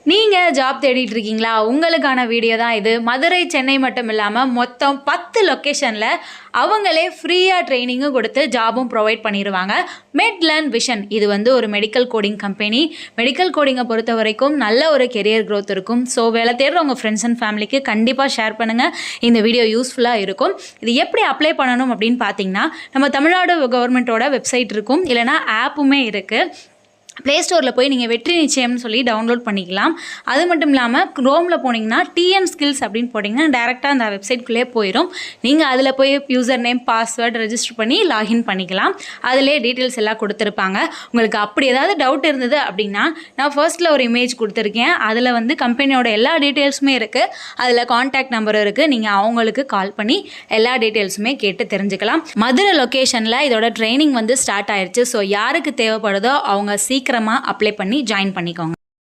நீங்கள் ஜாப் தேடிட்டு இருக்கீங்களா? உங்களுக்கான வீடியோ தான் இது. மதுரை, சென்னை மட்டும் இல்லாமல் மொத்தம் 10 லொக்கேஷனில் அவங்களே ஃப்ரீயாக ட்ரைனிங்கும் கொடுத்து ஜாபும் ப்ரொவைட் பண்ணிடுவாங்க. மெட்லேர்ன் விஷன் இது ஒரு மெடிக்கல் கோடிங் கம்பெனி. மெடிக்கல் கோடிங்கை பொறுத்த வரைக்கும் நல்ல ஒரு கெரியர் க்ரோத் இருக்கும். ஸோ வேலை தேடுற உங்கள் ஃப்ரெண்ட்ஸ் அண்ட் ஃபேமிலிக்கு கண்டிப்பாக ஷேர் பண்ணுங்கள். இந்த வீடியோ யூஸ்ஃபுல்லாக இருக்கும். இது எப்படி அப்ளை பண்ணணும் அப்படின்னு பார்த்தீங்கன்னா, நம்ம தமிழ்நாடு கவர்மெண்ட்டோட வெப்சைட் இருக்கும், இல்லைனா ஆப்புமே இருக்குது. ப்ளே ஸ்டோரில் போய் நீங்கள் வெற்றி நிச்சயம்னு சொல்லி டவுன்லோட் பண்ணிக்கலாம். அது மட்டும் இல்லாமல் க்ரோமில் போனீங்கன்னா டிஎன் ஸ்கில்ஸ் அப்படின்னு போட்டிங்கன்னா டேரெக்டாக அந்த வெப்சைட்குள்ளே போயிடும். நீங்கள் அதில் போய் யூசர் நேம், பாஸ்வேர்டு ரெஜிஸ்டர் பண்ணி லாகின் பண்ணிக்கலாம். அதிலே டீட்டெயில்ஸ் எல்லாம் கொடுத்துருப்பாங்க. உங்களுக்கு அப்படி ஏதாவது டவுட் இருந்தது அப்படின்னா, நான் ஃபர்ஸ்ட்டில் ஒரு இமேஜ் கொடுத்துருக்கேன். அதில் கம்பெனியோட எல்லா டீட்டெயில்ஸுமே இருக்குது. அதில் கான்டாக்ட் நம்பரும் இருக்குது. நீங்கள் அவங்களுக்கு கால் பண்ணி எல்லா டீட்டெயில்ஸுமே கேட்டு தெரிஞ்சுக்கலாம். மதுரை லொக்கேஷனில் இதோட ட்ரைனிங் ஸ்டார்ட் ஆயிடுச்சு. ஸோ யாருக்கு தேவைப்படுதோ அவங்க சீக்கிரமாக அப்ளை பண்ணி ஜாயின் பண்ணிக்கோங்க.